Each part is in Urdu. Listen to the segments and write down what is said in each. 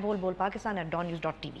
@bolbolpakistan@dawnnews.tv।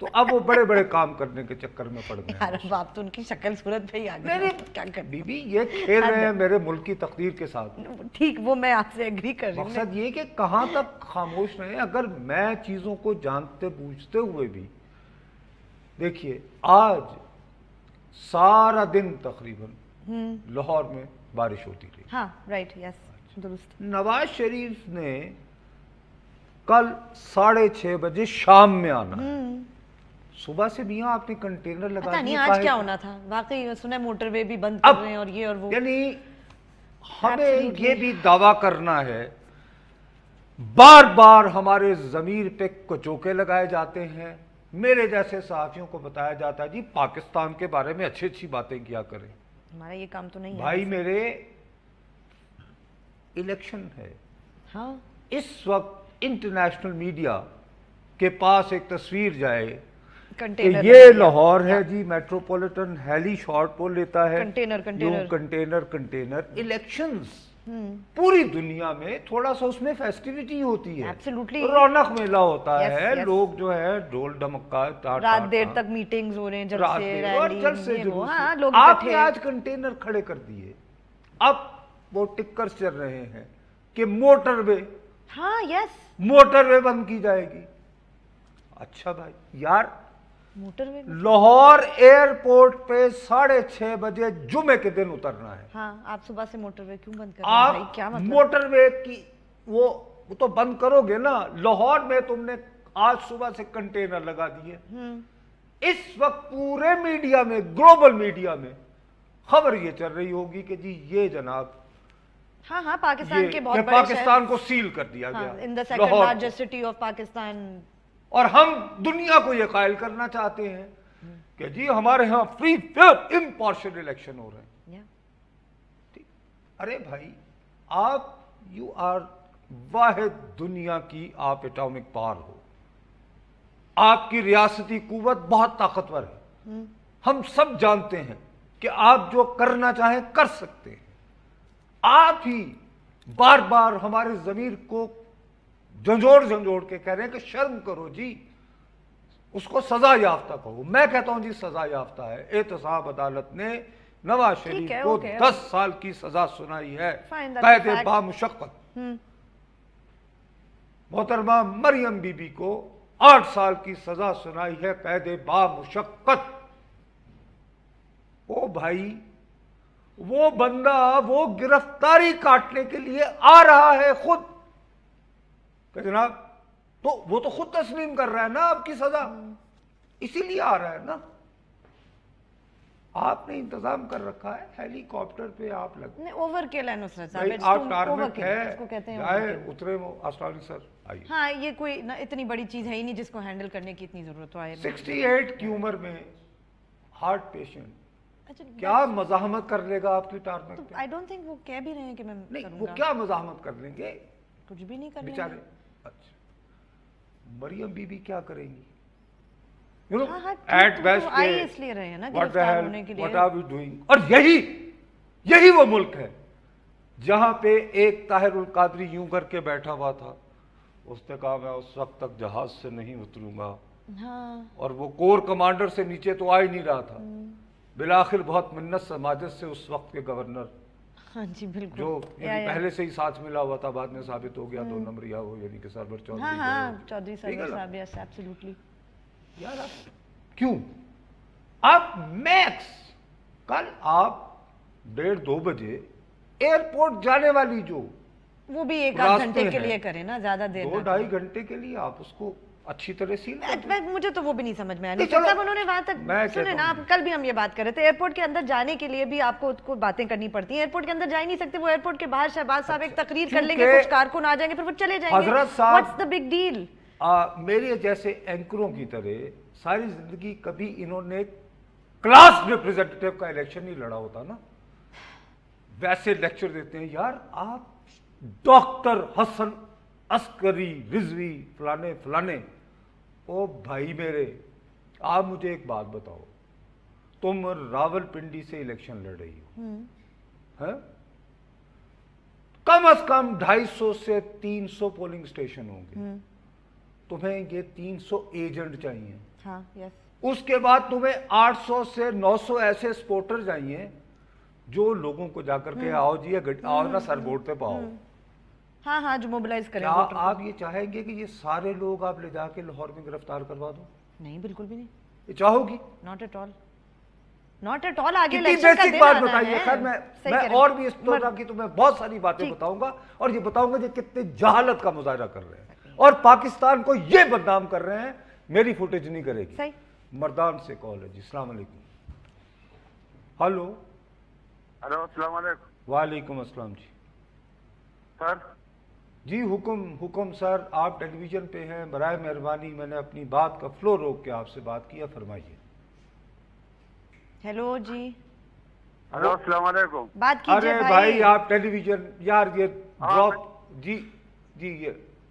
تو اب وہ بڑے بڑے کام کرنے کے چکر میں پڑ گئے یار اب آپ تو ان کی شکل صورت پہ ہی آ گئے، کیا کر بی بی یہ کھیل رہے ہیں میرے ملک کی تقدیر کے ساتھ. ٹھیک، وہ میں آپ سے ایگری کر رہی ہوں. مقصد یہ کہ کہاں تک خاموش رہیں. اگر میں چیزوں کو جانتے بوجھتے ہوئے بھی، دیکھیے آج سارا دن تقریباً لاہور میں بارش ہوتی رہی. ہاں رائٹ، یس درست. نواز شریف نے کل 6:30 بجے شام میں آنا، صبح سے میاں آپ نے کنٹینر لگا پتہ نہیں دیے. آج کیا ہونا تھا واقعی. سنا موٹر وے بھی بند کر رہے ہیں اور یہ اور وہ. یعنی ہمیں یہ بھی دعویٰ کرنا ہے، بار بار ہمارے ضمیر پہ کچوکے لگائے جاتے ہیں. میرے جیسے صحافیوں کو بتایا جاتا ہے جی پاکستان کے بارے میں اچھی اچھی باتیں کیا کریں. ہمارا یہ کام تو نہیں ہے بھائی میرے، الیکشن ہے. ہاں اس وقت انٹرنیشنل میڈیا کے پاس ایک تصویر جائے کہ کنٹینر یہ لاہور ہے جی، میٹروپولیٹن ہیلی شارٹ پول لیتا ہے، کنٹینر الیکشنز پوری دنیا میں تھوڑا سا اس میں فیسٹیوٹی ہوتی ہے، رونق میلہ ہوتا ہے. لوگ جو ہے ڈھول ڈھمکا رات دیر تک میٹنگز ہو رہے ہیں، جلسے آپ نے آج کنٹینر کھڑے کر دیے. اب وہ ٹکرز چل رہے ہیں کہ موٹر وے، ہاں یس موٹر وے بند کی جائے گی. اچھا بھائی یار، موٹر وے لاہور ایئرپورٹ پہ 6:30 بجے جمعے کے دن اترنا ہے. ہاں آپ صبح سے موٹر وے کیوں بند کر رہے ہیں بھائی؟ کیا مطلب موٹر وے کی وہ تو بند کرو گے نا. لاہور میں تم نے آج صبح سے کنٹینر لگا دیے. اس وقت پورے میڈیا میں، گلوبل میڈیا میں خبر یہ چل رہی ہوگی کہ جی یہ جناب ہاں ہاں پاکستان کے بہت بڑے پاکستان کو سیل کر دیا گیا in the second largest city of Pakistan. اور ہم دنیا کو یہ قائل کرنا چاہتے ہیں کہ جی ہمارے ہاں فری فیئر امپارشل الیکشن ہو رہے ہیں. ارے بھائی آپ یو آر واحد دنیا کی آپ ایٹامک پاور ہو، آپ کی ریاستی قوت بہت طاقتور ہے. ہم سب جانتے ہیں کہ آپ جو کرنا چاہیں کر سکتے ہیں. آپ ہی بار بار ہمارے ضمیر کو جھنجھوڑ کے کہہ رہے ہیں کہ شرم کرو جی، اس کو سزا یافتہ کہو. میں کہتا ہوں جی سزا یافتہ ہے. احتساب عدالت نے نواز شریف کو 10 سال کی سزا سنائی ہے قید بامشقت. محترمہ مریم بی بی کو 8 سال کی سزا سنائی ہے قید بامشقت. او بھائی، وہ بندہ وہ گرفتاری کاٹنے کے لیے آ رہا ہے خود کہ جناب، تو وہ تو خود تسلیم کر رہا ہے نا آپ کی سزا، اسی لیے آ رہا ہے نا. آپ نے انتظام کر رکھا ہے ہیلی کاپٹر پہ آپ لگ اوور کل ہے نصرت صاحب. آپ ٹارمٹ ہے جائے اترے اسلامی سر آئیے. ہاں یہ کوئی اتنی بڑی چیز ہے ہی نہیں جس کو ہینڈل کرنے کی اتنی ضرورت ہو. 68 کی عمر میں ہارٹ پیشنٹ کیا مزاحمت کر لے گا آپ کی ٹارمٹ پہ؟ آئی ڈونٹ تھنک وہ کہہ بھی رہے ہیں کہ میں نہیں، وہ کیا مزاحمت کر لیں گے؟ کچھ بھی نہیں کر لیں بیچارے. اچھا مریم بی بی کیا کریں گی؟ At best what are we doing؟ اور یہی وہ ملک ہے جہاں پہ ایک طاہر القادری یوں کر کے بیٹھا ہوا تھا. اس نے کہا میں اس وقت تک جہاز سے نہیں اتروں گا، اور وہ کور کمانڈر سے نیچے تو آ ہی نہیں رہا تھا. بالآخر بہت منت سماجت سے اس وقت کے گورنر جو پہلے سے ہی ساتھ ملا ہوا تھا، بعد میں ثابت ہو گیا 2 نمبریا ہو، یعنی کہ سرور چودھری سرور صاحب. یس ایبسولوٹلی. یار کیوں آپ میکس کل آپ 1:30-2 بجے ایئرپورٹ جانے والی جو وہ بھی 1-8 گھنٹے کے لیے کریں نا، زیادہ دیر 2-2.5 گھنٹے کے لیے آپ اس کو اچھی طرح سیل. مجھے تو وہ بھی نہیں سمجھ میں آیا صاحب. انہوں نے وہاں تک سنے نا، آپ کل بھی ہم یہ بات کر رہے تھے، ایئرپورٹ کے اندر جانے کے لیے بھی آپ کو باتیں کرنی پڑتی ہیں. ایئرپورٹ کے اندر جا ہی نہیں سکتے. وہ ایئرپورٹ کے باہر شہباز صاحب ایک تقریر کر لیں گے، کچھ کارکن آ جائیں گے، پھر وہ چلے جائیں گے. حضرت صاحب واٹس دی بگ ڈیل؟ میرے جیسے اینکروں کی طرح ساری زندگی کبھی انہوں نے کلاس ریپریزنٹیٹیو کا الیکشن نہیں لڑا ہوتا نا، ویسے لیکچر دیتے ہیں. یار آپ ڈاکٹر حسن عسکری رضوی فلانے او بھائی میرے، آپ مجھے ایک بات بتاؤ، تم راول پنڈی سے الیکشن لڑ رہی ہو، کم از کم 250 سے 300 پولنگ سٹیشن ہوں گے. تمہیں یہ 300 ایجنٹ چاہیے. ہاں یس. اس کے بعد تمہیں 800 سے 900 ایسے سپورٹر چاہیے جو لوگوں کو جا کر کے آؤ جی آؤ نا سر ووٹ پہ پاؤ. ہاں ہاں جو موبلائز کریں. کیا آپ یہ چاہیں گے کہ یہ سارے لوگ آپ لے جا کے لاہور میں گرفتار کروا دو؟ نہیں بالکل بھی نہیں. یہ چاہو گی؟ Not at all. Not at all. آگے کتنی بیسک بات بتائیے. خیر میں اور بھی اس طرح کی تمہیں بہت ساری باتیں بتاؤں گا اور یہ بتاؤں گا کہ کتنے جہالت کا مظاہرہ کر رہے ہیں اور پاکستان کو یہ بدنام کر رہے ہیں. میری فوٹیج نہیں کرے گی. مردان سے کال ہے جی. السلام علیکم. ہلو. ہلو السلام علیکم. وعلیکم السلام جی. سر جی حکم سر. آپ ٹیلی ویژن پہ ہیں. برائے مہربانی میں نے اپنی بات کا فلو روک کے آپ سے بات کیا. فرمائیے. ہیلو جی. ہلو السلام علیکم. بات کیجئے. ارے بھائی آپ ٹیلی ویژن یار یہ ڈراپ. جی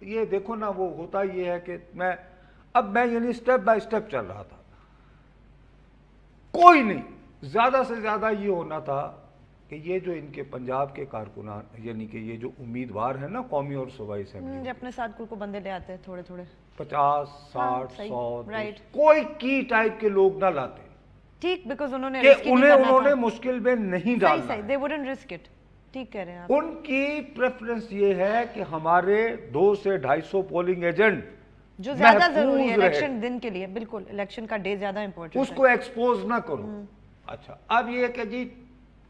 یہ دیکھو نا وہ ہوتا یہ ہے کہ میں یعنی سٹیپ بائی سٹیپ چل رہا تھا. کوئی نہیں. زیادہ سے زیادہ یہ ہونا تھا کہ یہ جو ان کے پنجاب کے کارکنان یعنی کہ یہ جو امیدوار ہیں نا قومی اور صوبائی اسمبلی اپنے ساتھ کو بندے لے آتے ہیں تھوڑے تھوڑے 50 60 100 کوئی کی ٹائپ کے لوگ نہ لاتے. ٹھیک بیکاز انہوں نے مشکل میں نہیں ڈالنا. they wouldn't risk it. ٹھیک کہہ رہے ہیں آپ. ان کی پریفرنس یہ ہے کہ ہمارے 200 سے 250 پولنگ ایجنٹ جو زیادہ ضروری ہے الیکشن دن کے لیے. بالکل الیکشن کا ڈے زیادہ امپورٹنٹ اس کو ایکسپوز نہ کرو. اچھا اب یہ کہ جی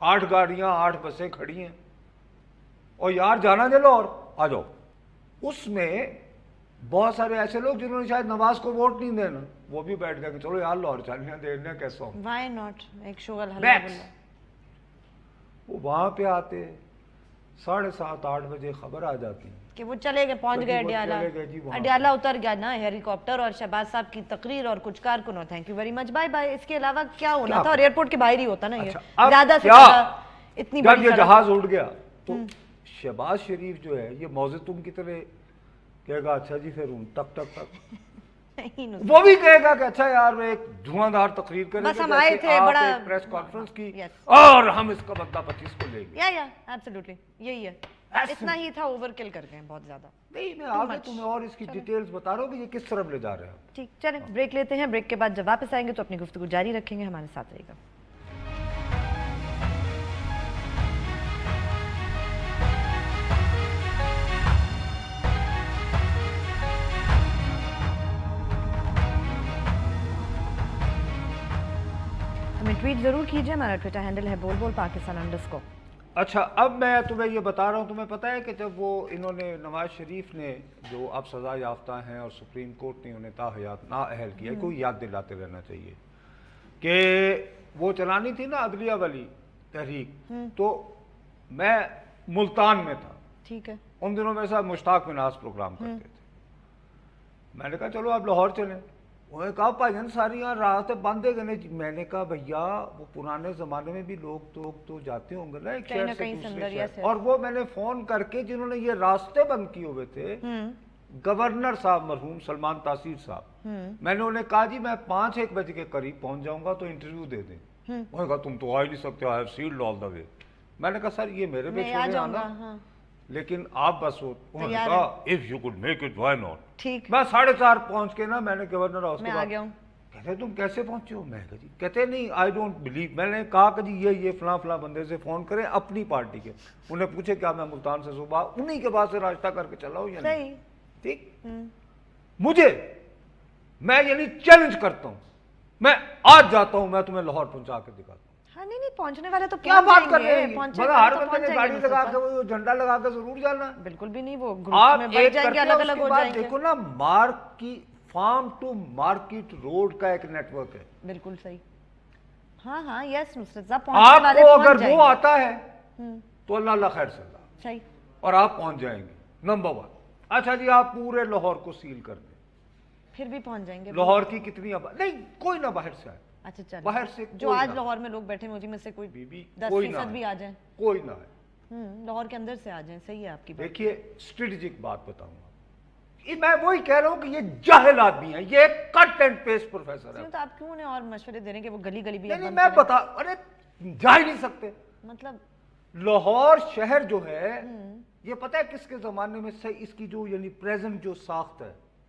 8 گاڑیاں 8 بسیں کھڑی ہیں اور یار جانا دے لو اور آ جاؤ. اس میں بہت سارے ایسے لوگ جنہوں نے شاید نواز کو ووٹ نہیں دینا وہ بھی بیٹھ گئے کہ چلو یار لاہور چالیاں دینا کیسا ہوں. Why not. ایک شغل حل. وہ وہاں پہ آتے 7:30 8 بجے خبر آ جاتی کہ وہ چلے گئے پہنچ گئے اڈیالہ. اڈیالہ اتر گیا نا ہیلی کاپٹر اور شہباز صاحب کی تقریر اور کچھ کارکنوں. Thank you very much. Bye bye. اس کے علاوہ کیا ہونا تھا. اور ایئرپورٹ کے باہر ہی ہوتا نا. یہ زیادہ سے زیادہ اتنی جب یہ جہاز اڑ گیا تو شہباز شریف جو ہے یہ موزے تم کی طرح کہے گا اچھا جی پھر ٹک ٹک ٹک. وہ بھی کہے گا کہ اچھا یار ایک دھواں دھار تقریر کریں بس ہم آئے تھے بڑا پریس کانفرنس کی اور ہم اس کا بدلہ 25 کو لیں گے. یا ایبسولوٹلی یہی ہے. اتنا ہی تھا. اوور کل کر گئے بہت زیادہ. نہیں میں آگے تمہیں اور اس کی ڈیٹیلز بتا رہا ہوں کہ یہ کس طرف لے جا رہے ہیں. ٹھیک چلیں بریک لیتے ہیں. بریک کے بعد جب واپس آئیں گے تو اپنی گفتگو جاری رکھیں گے. ہمارے ساتھ رہے گا. ٹویٹ ضرور کیجئے. ہمارا ٹویٹر ہینڈل ہے بول پاکستان_. اچھا اب میں تمہیں یہ بتا رہا ہوں. تمہیں پتہ ہے کہ جب وہ انہوں نے نواز شریف نے جو اب سزا یافتہ ہیں اور سپریم کورٹ نے انہیں تاحیات نااہل کیا ہے کوئی یاد دلاتے رہنا چاہیے کہ وہ چلانی تھی نا عدلیہ والی تحریک. تو میں ملتان میں تھا. ٹھیک ہے. ان دنوں میں ساتھ مشتاق مناز پروگرام کرتے تھے. میں نے کہا چلو آپ لاہور چلیں. انہوں نے کہا بھائی جان ساری یہاں راستے بند ہے. میں نے کہا بھیا وہ پرانے زمانے میں بھی لوگ تو جاتے ہوں گے نا ایک شہر سے دوسرے شہر. اور وہ میں نے فون کر کے جنہوں نے یہ راستے بند کیے ہوئے تھے گورنر صاحب مرحوم سلمان تاثیر صاحب میں نے انہیں کہا جی میں 5-1 بجے کے قریب پہنچ جاؤں گا تو انٹرویو دے دیں. انہوں نے کہا تم تو آ ہی نہیں سکتے. آئی ہیو سیلڈ آل دا وے. میں نے کہا سر یہ میرے پہ چھوڑے آنا لیکن آپ بس ہو. انہوں نے کہا if you could make it why not. ٹھیک. میں 4:30 پہنچ کے نا میں نے گورنر ہاؤس میں آ گیا ہوں. کہتے تم کیسے پہنچے ہو. میں کہا جی کہتے نہیں آئی ڈونٹ بلیو. میں نے کہا کہ جی یہ فلاں بندے سے فون کریں اپنی پارٹی کے. انہیں پوچھے کیا میں ملتان سے صبح انہی کے پاس سے رابطہ کر کے چلا ہوں یا نہیں. ٹھیک. مجھے میں یعنی چیلنج کرتا ہوں. میں آج جاتا ہوں میں تمہیں لاہور پہنچا کے دکھاتا ہوں. نہیں پہنچنے والے تو کیا بات کر رہے ہیں. ہر بندے نے گاڑی لگا کے وہ جھنڈا لگا کے ضرور جانا. بالکل بھی نہیں. وہ آپ ایک کرتے ہیں اس کے بعد دیکھو نا فارم ٹو مارکیٹ روڈ کا ایک نیٹ ورک ہے. بالکل صحیح. ہاں یس نصرت صاحب پہنچنے والے آپ کو اگر وہ آتا ہے تو اللہ خیر صلی اللہ صحیح اور آپ پہنچ جائیں گے. نمبر 1. اچھا جی آپ پورے لاہور کو سیل کر دیں پھر بھی پہنچ جائیں گے. لاہور کی کتنی نہیں کوئی نہ باہر سے آئے. اچھا چل باہر سے جو آج لاہور میں لوگ بیٹھے ہوئے میں سے کوئی 10% بھی آ جائیں. کوئی نہ ہے. لاہور کے اندر سے آ جائیں. صحیح ہے آپ کی بات. دیکھیے اسٹریٹجک بات بتاؤں گا. میں وہی کہہ رہا ہوں کہ یہ جاہل آدمی ہے. یہ کٹ اینڈ پیسٹ پروفیسر ہے. تو آپ کیوں انہیں اور مشورے دے رہے ہیں کہ وہ گلی بھی نہیں میں بتا ارے جا ہی نہیں سکتے. مطلب لاہور شہر جو ہے یہ پتہ ہے کس کے زمانے میں سے اس کی جو یعنی پریزنٹ جو ساخت ہے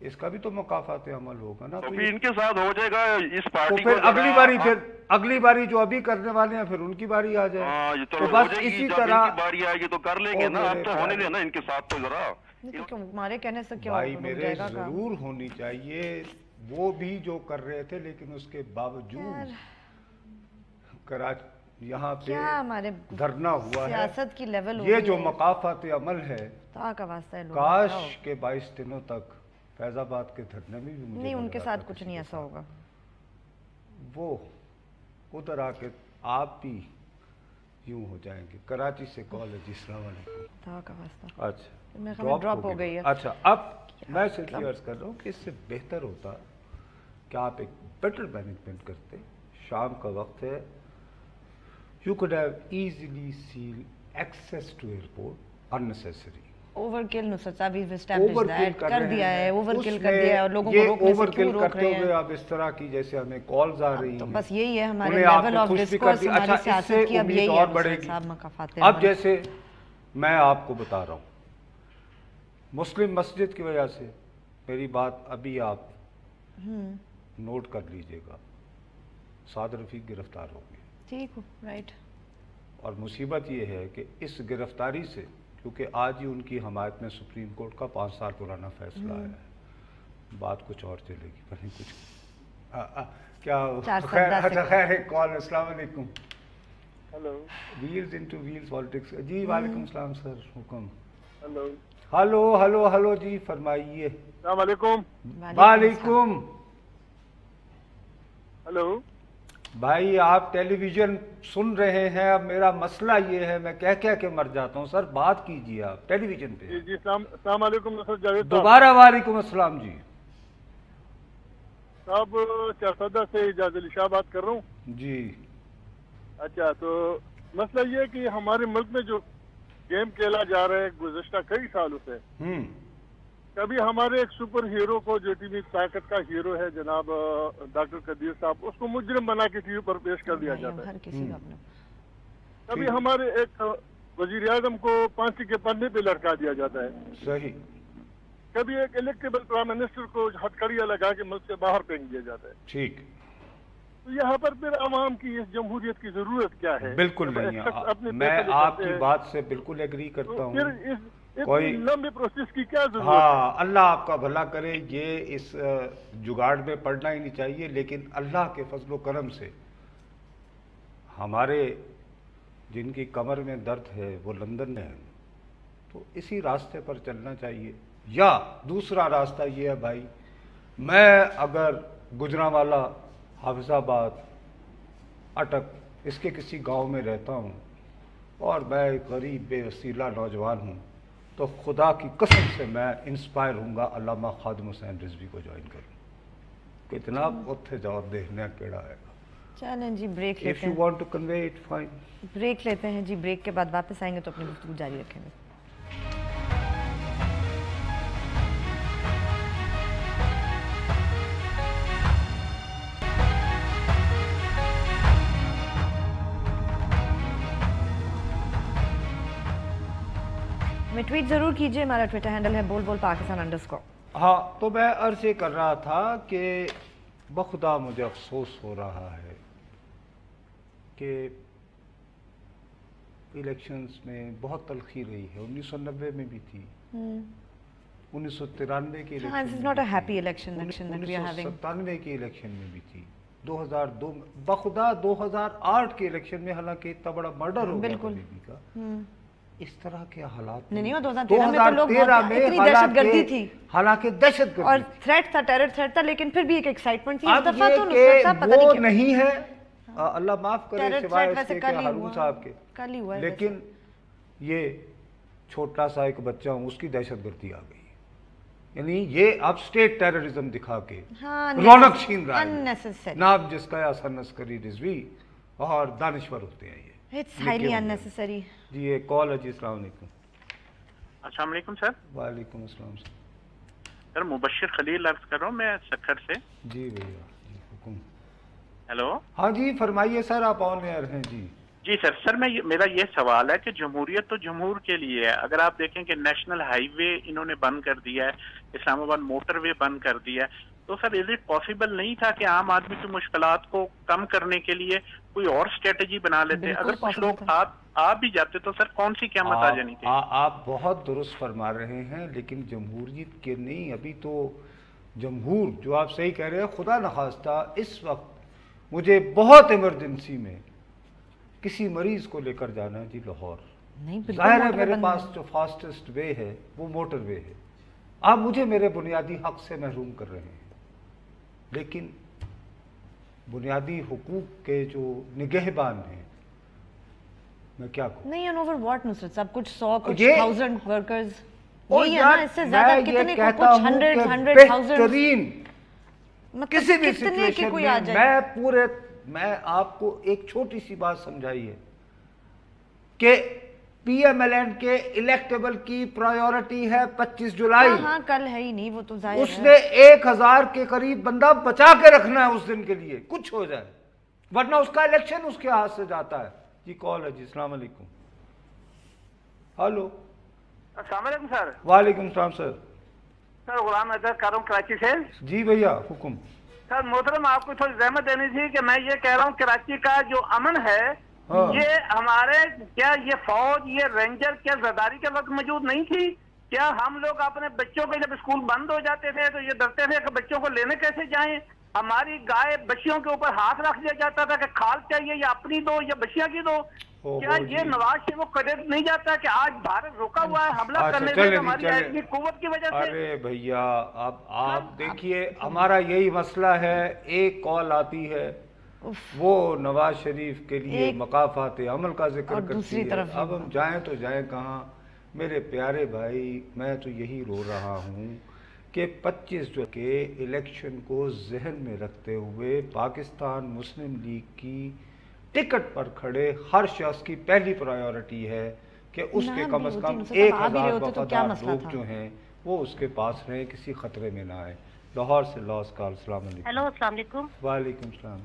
اس کا بھی تو مقافات عمل ہوگا نا. تو پھر ان کے ساتھ ہو جائے گا اس تو پارٹی پھر اگلی باری جو ابھی کرنے والے ہیں پھر ان کی باری آ جائے. تو بس اسی طرح ان کی باری آئے گی تو کر لیں گے نا. اب تو ہونے دینا ان کے ساتھ تو ذرا. ہمارے کہنے سے کیا بھائی میرے ضرور ہونی چاہیے, وہ بھی جو کر رہے تھے, لیکن اس کے باوجود کراچی یہاں پہ دھرنا ہوا ہے. سیاست کی لیول یہ جو مقافات عمل ہے, کاش کے 22 دنوں تک فیض آباد کے دھرنے میں بھی نہیں, ان کے ساتھ کچھ نہیں ایسا ہوگا. وہ ادھر آ کے آپ بھی یوں ہو جائیں گے. کراچی سے کال ہے جی, السلام علیکم. اچھا ڈراپ ہو گئی ہے. اچھا اب میں صرف یہ عرض کر رہا ہوں کہ اس سے بہتر ہوتا کہ آپ ایک بیٹر مینجمنٹ کرتے. شام کا وقت ہے, you could have easily sealed access to airport unnecessary. overkill نصرت صاحب we've established that کر دیا ہے, overkill کر دیا ہے, اور لوگوں کو روکنے سے کیوں روک رہے ہیں. اب اس طرح کی جیسے ہمیں کالز آ رہی ہیں, تو بس یہی ہے ہمارے لیول آف ڈسکورس, ہماری سیاست کی اب یہی ہے نصرت صاحب مقافات. اب جیسے میں آپ کو بتا رہا ہوں, مسلم مسجد کی وجہ سے میری بات ابھی آپ نوٹ کر لیجئے گا, سعد رفیق گرفتار ہو گئے. ٹھیک ہو, رائٹ. اور مصیبت یہ ہے کہ اس گرفتاری سے, کیونکہ آج ہی ان کی حمایت میں سپریم کورٹ کا 5 سال پرانا فیصلہ آیا ہے, بات کچھ اور چلے گی, پتہ نہیں کچھ کیا. خیر ایک کال. السلام علیکم. Hello, Wales into Wales politics. جی وعلیکم السلام سر, حکم. ہلو ہلو ہلو ہلو جی فرمائیے. السلام علیکم. وعلیکم. ہلو بھائی آپ ٹیلی ویژن سن رہے ہیں, اب میرا مسئلہ یہ ہے میں کہہ کے مر جاتا ہوں. سر بات کیجئے آپ ٹیلی ویژن پہ. جی السلام علیکم نصرت جاوید صاحب. دوبارہ وعلیکم السلام. جی صاحب چارسدہ سے اجاز علی شاہ بات کر رہا ہوں. جی اچھا, تو مسئلہ یہ ہے کہ ہمارے ملک میں جو گیم کھیلا جا رہا ہے گزشتہ کئی سالوں سے, کبھی ہمارے ایک سپر ہیرو کو جو ٹی وی طاقت کا ہیرو ہے جناب ڈاکٹر قدیر صاحب, اس کو مجرم بنا کے ٹی وی پر پیش کر دیا جاتا ہے. کبھی ہمارے ایک وزیر اعظم کو پھانسی کے پنے پہ لٹکا دیا جاتا ہے. صحیح. کبھی ایک الیکٹیبل پرائم منسٹر کو ہتھکڑیاں لگا کے ملک سے باہر پھینک دیا جاتا ہے. ٹھیک. تو یہاں پر پھر عوام کی اس جمہوریت کی ضرورت کیا ہے؟ بالکل نہیں, میں آپ کی بات سے بالکل ایگری کرتا ہوں. پھر کوئی لمبے پروسیس کی کیا ضرورت ہے؟ ہاں, اللہ آپ کا بھلا کرے. یہ اس جگاڑ میں پڑنا ہی نہیں چاہیے, لیکن اللہ کے فضل و کرم سے ہمارے جن کی کمر میں درد ہے وہ لندن میں ہیں, تو اسی راستے پر چلنا چاہیے. یا دوسرا راستہ یہ ہے بھائی, میں اگر گجرانوالا, حافظ آباد, اٹک اس کے کسی گاؤں میں رہتا ہوں اور میں ایک غریب بے وسیلہ نوجوان ہوں, تو خدا کی قسم سے میں انسپائر ہوں گا علامہ خادم حسین رضوی کو جوائن کروں. کہ جناب اتھے جاؤ دیکھنے کیڑا ہے. چلیں جی بریک If لیتے you ہیں. want to convey it, fine. Break لیتے ہیں جی, بریک کے بعد واپس آئیں گے تو اپنی گفتگو جاری رکھیں گے. میں ٹویٹ ضرور کیجئے, ہمارا ٹویٹر ہینڈل ہے بول بول پاکستان _ ہاں, تو میں عرض یہ کر رہا تھا کہ بخدا مجھے افسوس ہو رہا ہے کہ الیکشنز میں بہت تلخی رہی ہے. 1990 میں بھی تھی, 1993 کے الیکشن, 1997 کے الیکشن میں بھی تھی, 2002 بخدا 2008 کے الیکشن میں, حالانکہ اتنا بڑا مرڈر ہو گیا بی کا. اس طرح کے حالات نہیں, 2013 میں تو لوگ اتنی دہشت گردی تھی, حالانکہ دہشت گردی اور تھریٹ تھا, ٹیرر تھریٹ تھا, لیکن پھر بھی ایک ایکسائٹمنٹ تھی. اب یہ وہ نہیں ہے, اللہ معاف کرے سوائے اس کے ہارون صاحب کے, لیکن یہ چھوٹا سا ایک بچہ ہوں, اس کی دہشت گردی آ گئی. یعنی یہ اب اسٹیٹ ٹیررزم دکھا کے رونق چھین رہا ہے. نام جس کا حسن عسکری رضوی اور دانشور ہوتے ہیں. It's highly unnecessary. جی ایک کال ہے جی. السلام علیکم. السلام علیکم سر. وعلیکم السلام سر. مبشر خلیل عرض کر رہا ہوں میں سکھر سے. جی بھیا, جی حکم. ہیلو. ہاں جی فرمائیے سر, آپ آن ایئر ہیں. جی جی سر میرا یہ سوال ہے کہ جمہوریت تو جمہور کے لیے ہے. اگر آپ دیکھیں کہ نیشنل ہائی وے انہوں نے بند کر دیا ہے, اسلام آباد موٹر وے بند کر دیا ہے, تو سر از اٹ پاسبل نہیں تھا کہ عام آدمی کی مشکلات کو کم کرنے کے لیے کوئی اور اسٹریٹجی بنا لیتے؟ اگر کچھ لوگ آ بھی جاتے تو سر کون سی قیامت آ جانی تھی؟ آپ بہت درست فرما رہے ہیں, لیکن جمہوریت کے نہیں, ابھی تو جمہور جو آپ صحیح کہہ رہے ہیں, خدا نخواستہ اس وقت مجھے بہت ایمرجنسی میں کسی مریض کو لے کر جانا ہے جی لاہور. ظاہر ہے میرے پاس جو فاسٹسٹ وے ہے وہ موٹر وے ہے. آپ مجھے میرے بنیادی حق سے محروم کر رہے ہیں, لیکن بنیادی حقوق کے جو نگہبان ہیں, میں کیا کہوں. نہیں اوور واٹ نصرت صاحب, کچھ 100 کچھ 1000 ورکرز, یہی ہے نا, اس سے زیادہ کتنے کو, کچھ 100,000 کسی بھی سچویشن میں میں آپ کو ایک چھوٹی سی بات سمجھائی ہے کہ پی ایم ایل این کے الیکٹیبل کی پرائیورٹی ہے 25 جولائی. ہاں کل ہے ہی نہیں وہ تو ظاہر ہے. اس نے 1000 کے قریب بندہ بچا کے رکھنا ہے اس دن کے لیے, کچھ ہو جائے, ورنہ اس کا الیکشن اس کے ہاتھ سے جاتا ہے. جی کال ہے جی, السلام علیکم. ہلو السلام علیکم سر. وعلیکم السلام سر. سر غلام اظہر کر رہا ہوں کراچی سے. جی بھیا حکم. سر محترم آپ کو تھوڑی زحمت دینی تھی کہ میں یہ کہہ رہا ہوں کراچی کا جو امن ہے یہ ہمارے, کیا یہ فوج, یہ رینجر کیا زرداری کے وقت موجود نہیں تھی؟ کیا ہم لوگ اپنے بچوں کے جب اسکول بند ہو جاتے تھے تو یہ ڈرتے تھے کہ بچوں کو لینے کیسے جائیں؟ ہماری گائے بچیوں کے اوپر ہاتھ رکھ دیا جاتا تھا کہ کھال چاہیے یا اپنی دو یا بچیاں کی دو. کیا یہ نواز شریف کو قدر نہیں جاتا کہ آج بھارت روکا ہوا ہے حملہ کرنے سے ہماری ایٹمی قوت کی وجہ سے؟ ارے بھیا اب آپ دیکھیے, ہمارا یہی مسئلہ ہے, ایک کال آتی ہے وہ نواز شریف کے لیے مقافات عمل کا ذکر کرتی ہے, اب ہم جائیں تو جائیں کہاں. میرے پیارے بھائی, میں تو یہی رو رہا ہوں کہ 25 جو کے الیکشن کو ذہن میں رکھتے ہوئے پاکستان مسلم لیگ کی ٹکٹ پر کھڑے ہر شخص کی پہلی پرائیورٹی ہے کہ اس کے کم از کم 1000 وفادار لوگ جو ہیں وہ اس کے پاس رہیں, کسی خطرے میں نہ آئے. لاہور سے لاس کال. السلام علیکم. ہیلو السلام علیکم. وعلیکم السلام.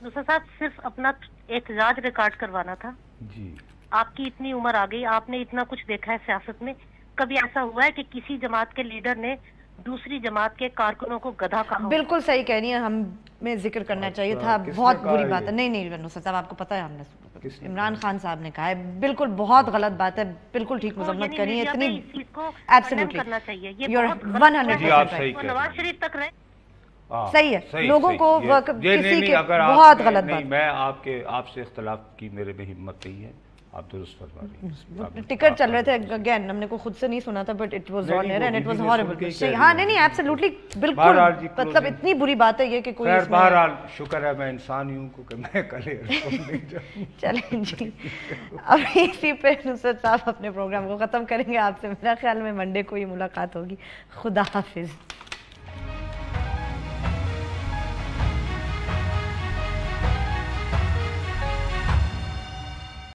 نصرت صاحب صرف اپنا احتجاج ریکارڈ کروانا تھا. جی آپ کی اتنی عمر آ گئی, آپ نے اتنا کچھ دیکھا ہے سیاست میں, کبھی ایسا ہوا ہے کہ کسی جماعت کے لیڈر نے دوسری جماعت کے کارکنوں کو گدھا کہا؟ بالکل صحیح کہہ رہی ہیں, ہمیں ذکر کرنا چاہیے تھا, بہت بری بات ہے. نہیں نصرت صاحب آپ کو پتہ ہے, ہم نے عمران خان صاحب نے کہا ہے, بالکل بہت غلط بات ہے, بالکل ٹھیک مذمت کرنی ہے اتنی, ایبسلیٹلی کرنا چاہیے, یہ یو آر 100% نواز شریف تک رہے. صحیح ہے, لوگوں کو کسی کے بہت غلط بات. میں آپ سے اختلاف کی میرے میں ہمت نہیں ہے, آپ درست فرما رہی ہیں. ٹکٹ چل رہے تھے, اگین ہم نے کو خود سے نہیں سنا تھا, but it was on air and it was horrible. ہاں نہیں ایبسلیٹلی بالکل, مطلب اتنی بری بات ہے یہ کہ کوئی. بہرحال شکر ہے میں انسان ہی ہوں کہ میں کل. چلیں جی, ابھی اسی پہ نصرت صاحب اپنے پروگرام کو ختم کریں گے. آپ سے میرا خیال میں منڈے کو ہی ملاقات ہوگی. خدا حافظ.